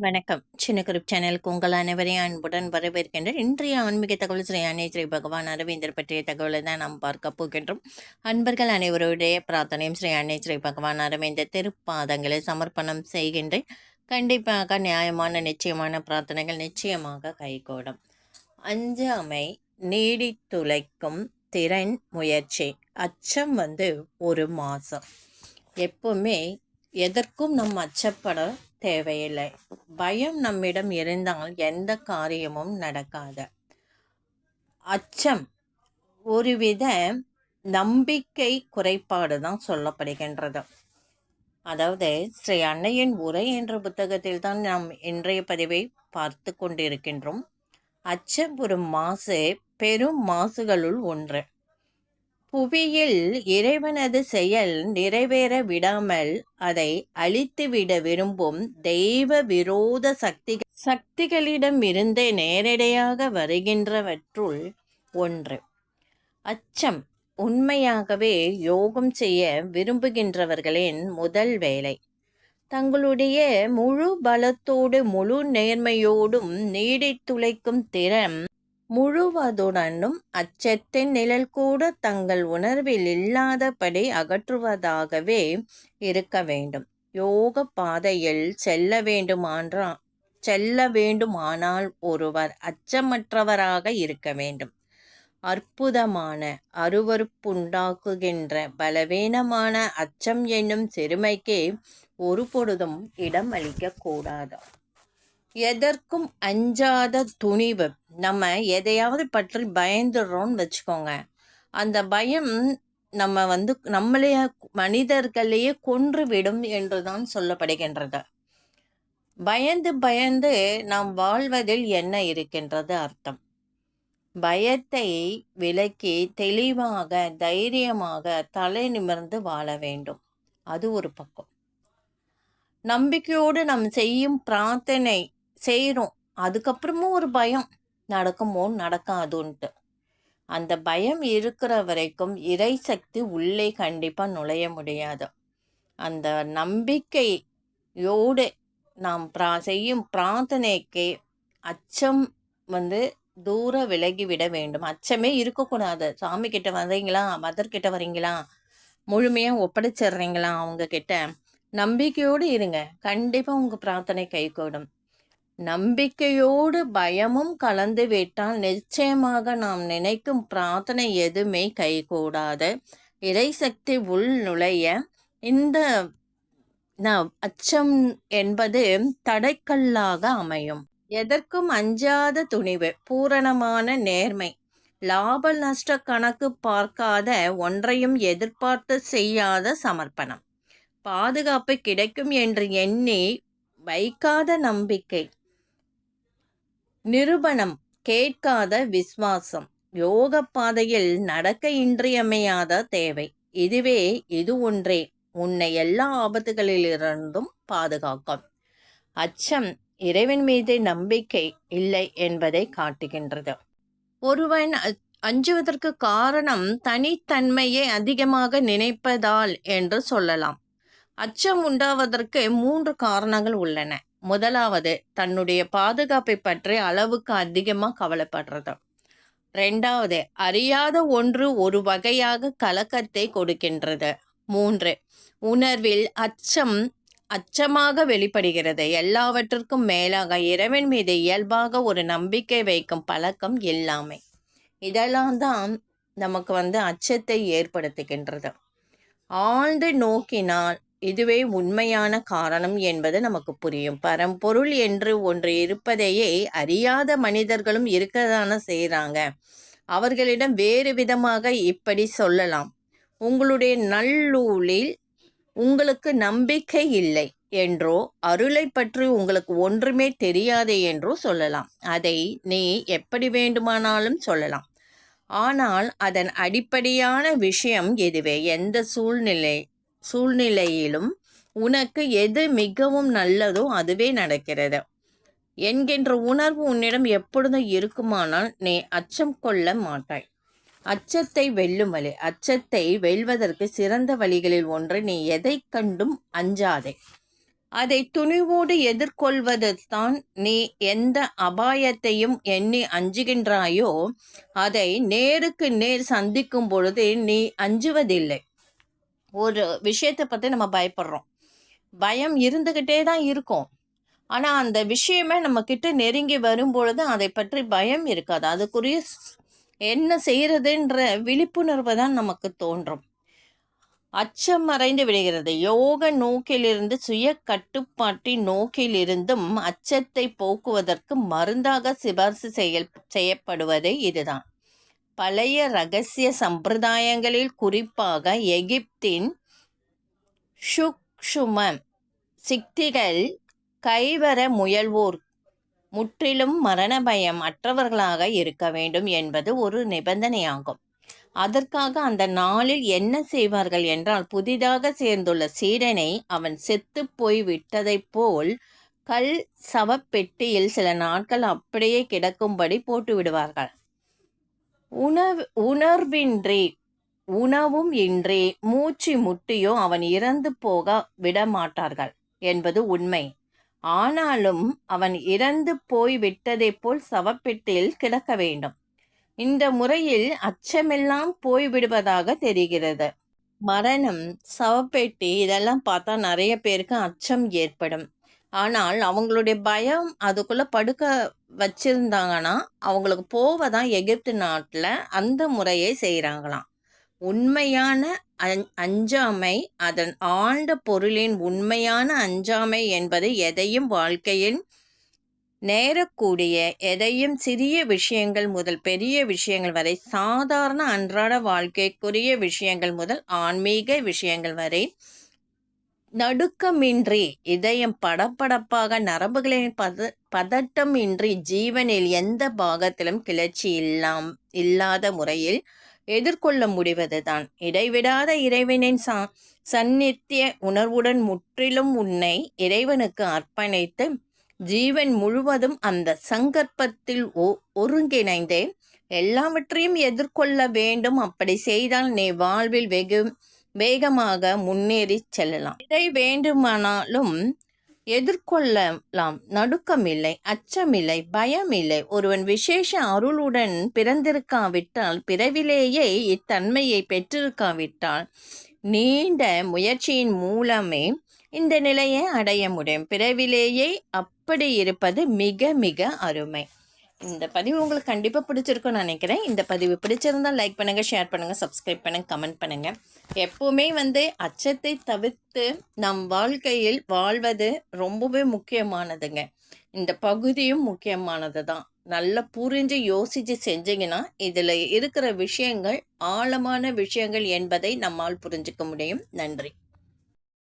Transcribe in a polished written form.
வணக்கம். சின்ன குரூப் சேனலுக்கு உங்கள் அனைவரையும் அன்புடன் வரவேற்கின்றேன். இன்றைய ஆன்மீக தகவல் ஸ்ரீ அன்னை ஸ்ரீ பகவான் அரவிந்தர் பற்றிய தகவலை தான் நாம் பார்க்க போகின்றோம். அன்பர்கள் அனைவருடைய பிரார்த்தனையும் ஸ்ரீ அன்னை ஸ்ரீ பகவான் அரவிந்தர் திருப்பாதங்களை சமர்ப்பணம் செய்கின்றேன். கண்டிப்பாக நியாயமான நிச்சயமான பிரார்த்தனைகள் நிச்சயமாக கைகூடும். அஞ்சாமை நீடித்துழைக்கும் திறன் முயற்சி. அச்சம் ஒரு மாசம். எப்பவுமே எதற்கும் நம் அச்சப்பட தேவையில்லை. பயம் நம்மிடம் இருந்தால் எந்த காரியமும் நடக்காது. அச்சம் ஒருவித நம்பிக்கை குறைபாடு தான் சொல்லப்படுகின்றது. அதாவது ஸ்ரீ அன்னையின் உரை என்ற புத்தகத்தில் தான் நாம் இன்றைய பதிவை பார்த்து கொண்டிருக்கின்றோம். அச்சம் ஒரு மாசு, பெரும் மாசுகளுள் ஒன்று. புவியில் இறைவனது செயல் நிறைவேற விடாமல் அதை அழித்துவிட விரும்பும் தெய்வ விரோத சக்திகளிடமிருந்தே நேரடியாக வருகின்றவற்றுள் ஒன்று அச்சம். உண்மையாகவே யோகம் செய்ய விரும்புகின்றவர்களின் முதல் வேலை தங்களுடைய முழு பலத்தோடு முழு நேர்மையோடும் நீடித்துழைக்கும் திறம் முழுவதுடனும் அச்சத்தின் நிழல் கூட தங்கள் உணர்வில் இல்லாதபடி அகற்றுவதாகவே இருக்க வேண்டும். யோக பாதையில் செல்ல வேண்டுமானால் ஒருவர் அச்சமற்றவராக இருக்க வேண்டும். அற்புதமான அருவருப்புண்டாக்குகின்ற பலவீனமான அச்சம் என்னும் சிறுமைக்கு ஒரு பொழுதும் இடம் அளிக்க கூடாது. எதற்கும் அஞ்சாத துணிவு. நம்ம எதையாவது பற்றி பயந்துடுறோம்னு வச்சுக்கோங்க, அந்த பயம் நம்ம நம்மளைய மனிதர்களையே கொன்று விடும் என்றுதான் சொல்லப்படுகின்றது. பயந்து பயந்து நாம் வாழ்வதில் என்ன இருக்கின்றது அர்த்தம்? பயத்தை விலக்கி தெளிவாக தைரியமாக தலை நிமிர்ந்து வாழ வேண்டும். அது ஒரு பக்கம். நம்பிக்கையோடு நாம் செய்யும் பிரார்த்தனை செய்கிறோம், அதுக்கப்புறமும் ஒரு பயம், நடக்குமோ நடக்காதுன்ட்டு. அந்த பயம் இருக்கிற வரைக்கும் இறை சக்தி உள்ளே கண்டிப்பாக நுழைய முடியாது. அந்த நம்பிக்கையோடு நாம் செய்யும் பிரார்த்தனைக்கு அச்சம் தூர விலகிவிட வேண்டும். அச்சமே இருக்கக்கூடாது. சாமி கிட்ட வரீங்களா, மதர்கிட்ட வரீங்களா, முழுமையாக ஒப்படைச்சிடுறீங்களா அவங்க கிட்ட, நம்பிக்கையோடு இருங்க. கண்டிப்பாக உங்கள் பிரார்த்தனை கைகூடும். நம்பிக்கையோடு பயமும் கலந்து விட்டால் நிச்சயமாக நாம் நினைக்கும் பிரார்த்தனை எதுவுமே கைகூடாது. இறைசக்தி உள் நுழைய இந்த அச்சம் என்பது தடைக்கல்லாக அமையும். எதற்கும் அஞ்சாத துணிவு, பூரணமான நேர்மை, லாப நஷ்ட கணக்கு பார்க்காத, ஒன்றையும் எதிர்பார்த்து செய்யாத சமர்ப்பணம், பாதுகாப்பு கிடைக்கும் என்று எண்ணி வைக்காத நம்பிக்கை, நிரூபணம் கேட்காத விசுவாசம், யோக பாதையில் நடக்க இன்றியமையாத தேவை. இது ஒன்றே உன்னை எல்லா ஆபத்துகளிலிருந்தும் பாதுகாக்கும். அச்சம் இறைவன் மீது நம்பிக்கை இல்லை என்பதை காட்டுகின்றது. ஒருவன் அஞ்சுவதற்கு காரணம் தனித்தன்மையை அதிகமாக நினைப்பதால் என்று சொல்லலாம். அச்சம் உண்டாவதற்கு 3 காரணங்கள் உள்ளன. முதலாவது, தன்னுடைய பாதுகாப்பை பற்றி அளவுக்கு அதிகமாக கவலைப்படுறது. 2வது, அறியாத ஒன்று ஒரு வகையாக கலக்கத்தை கொடுக்கின்றது. 3, உணர்வில் அச்சமாக வெளிப்படுகிறது. எல்லாவற்றிற்கும் மேலாக இறைவன் மீது இயல்பாக ஒரு நம்பிக்கை வைக்கும் பழக்கம் இல்லாமை. இதெல்லாம் தான் நமக்கு அச்சத்தை ஏற்படுத்துகின்றது. ஆழ்ந்து நோக்கினால் இதுவே உண்மையான காரணம் என்பது நமக்கு புரியும். பரம்பொருள் என்று ஒன்று இருப்பதையே அறியாத மனிதர்களும் இருக்கதான செய்கிறாங்க. அவர்களிடம் வேறு விதமாக இப்படி சொல்லலாம். உங்களுடைய நல்லூழில் உங்களுக்கு நம்பிக்கை இல்லை என்றோ, அருளை பற்றி உங்களுக்கு ஒன்றுமே தெரியாது என்றோ சொல்லலாம். அதை நீ எப்படி வேண்டுமானாலும் சொல்லலாம். ஆனால் அதன் அடிப்படையான விஷயம் இதுவே. எந்த சூழ்நிலையிலும் உனக்கு எது மிகவும் நல்லதோ அதுவே நடக்கிறது என்கின்ற உணர்வு உன்னிடம் எப்பொழுதும் இருக்குமானால் நீ அச்சம் கொள்ள மாட்டாய். அச்சத்தை வெல்லும் வழி. அச்சத்தை வெல்வதற்கு சிறந்த வழிகளில் ஒன்று, நீ எதை கண்டும் அஞ்சாதே. அதை துணிவோடு எதிர்கொள்வது தான். நீ எந்த அபாயத்தையும் எண்ணி அஞ்சுகின்றாயோ அதை நேருக்கு நேர் சந்திக்கும் பொழுது நீ அஞ்சுவதில்லை. ஒரு விஷயத்தை பற்றி நம்ம பயப்படுறோம், பயம் இருந்துக்கிட்டே தான் இருக்கும். ஆனால் அந்த விஷயமே நம்ம கிட்ட நெருங்கி வரும்பொழுது அதை பற்றி பயம் இருக்காது. அதுக்குரிய என்ன செய்யறதுன்ற விழிப்புணர்வு தான் நமக்கு தோன்றும். அச்சம் மறைந்து விடுகிறது. யோக நோக்கிலிருந்து சுய கட்டுப்பாட்டின் நோக்கிலிருந்தும் அச்சத்தை போக்குவதற்கு மருந்தாக சிபார்சு செய்யப்படுவதே இதுதான். பழைய இரகசிய சம்பிரதாயங்களில் குறிப்பாக எகிப்தின் சூக்ஷ்ம சிக்திகள் கைவர முயல்வோர் முற்றிலும் மரண பயம் அற்றவர்களாக இருக்க வேண்டும் என்பது ஒரு நிபந்தனையாகும். அதற்காக அந்த நாளில் என்ன செய்வார்கள் என்றால், புதிதாக சேர்ந்துள்ள சீடனை அவன் செத்து போய் விட்டதைப் போல் கல் சவப்பெட்டியில் சில நாட்கள் அப்படியே கிடக்கும்படி போட்டு விடுவார்கள். உணர்வின்றி உணவும் இன்றி மூச்சு முட்டியோ அவன் இறந்து போக விடமாட்டார்கள் என்பது உண்மை. ஆனாலும் அவன் இறந்து போய் விட்டதைப் போல் சவப்பெட்டியில் கிடக்க வேண்டும். இந்த முறையில் அச்சமெல்லாம் போய்விடுவதாக தெரிகிறது. மரணம், சவப்பெட்டி இதெல்லாம் பார்த்தா நிறைய பேருக்கு அச்சம் ஏற்படும். ஆனால் அவங்களுடைய பயம் அதுக்குள்ளே படுக்க வச்சிருந்தாங்கன்னா அவங்களுக்கு போவதான் எகிப்து நாட்டில் அந்த முறையை செய்கிறாங்களாம். உண்மையான அஞ்சாமை, அதன் ஆழ்ந்த பொருளின் உண்மையான அஞ்சாமை என்பது எதையும் வாழ்க்கையில் நேரக்கூடிய எதையும் சிறிய விஷயங்கள் முதல் பெரிய விஷயங்கள் வரை, சாதாரண அன்றாட வாழ்க்கைக்குரிய விஷயங்கள் முதல் ஆன்மீக விஷயங்கள் வரை நடுக்கமின்றி, இதயம் படப்படப்பாக, நரம்புகளின் பதட்டம் இன்றி, ஜீவனில் எந்த பாகத்திலும் கிளர்ச்சி இல்லாத முறையில் எதிர்கொள்ள முடிவதுதான். இடைவிடாத இறைவனின் சந்நித்திய உணர்வுடன் முற்றிலும் உன்னை இறைவனுக்கு அர்ப்பணித்து ஜீவன் முழுவதும் அந்த சங்கற்பத்தில் ஒருங்கிணைந்தே எல்லாவற்றையும் எதிர்கொள்ள வேண்டும். அப்படி செய்தால் நீ வாழ்வில் வேகமாக முன்னேறி செல்லலாம். எதை வேண்டுமானாலும் எதிர்கொள்ளலாம். நடுக்கம் இல்லை, அச்சமில்லை, பயம் இல்லை. ஒருவன் விசேஷ அருளுடன் பிறந்திருக்காவிட்டால், பிறவிலேயே இத்தன்மையை பெற்றிருக்காவிட்டால், நீண்ட முயற்சியின் மூலமே இந்த நிலையை அடைய முடியும். பிறவிலேயே அப்படி இருப்பது மிக மிக அருமை. இந்த பதிவு உங்களுக்கு கண்டிப்பாக பிடிச்சிருக்குன்னு நினைக்கிறேன். இந்த பதிவு பிடிச்சிருந்தால் லைக் பண்ணுங்கள், ஷேர் பண்ணுங்கள், சப்ஸ்கிரைப் பண்ணுங்கள், கமெண்ட் பண்ணுங்கள். எப்போவுமே அச்சத்தை தவிர்த்து நம் வாழ்க்கையில் வாழ்வது ரொம்பவே முக்கியமானதுங்க. இந்த பகுதியும் முக்கியமானது தான். நல்லா புரிஞ்சு யோசித்து செஞ்சீங்கன்னா இதில் இருக்கிற விஷயங்கள் ஆழமான விஷயங்கள் என்பதை நம்மால் புரிஞ்சுக்க முடியும். நன்றி.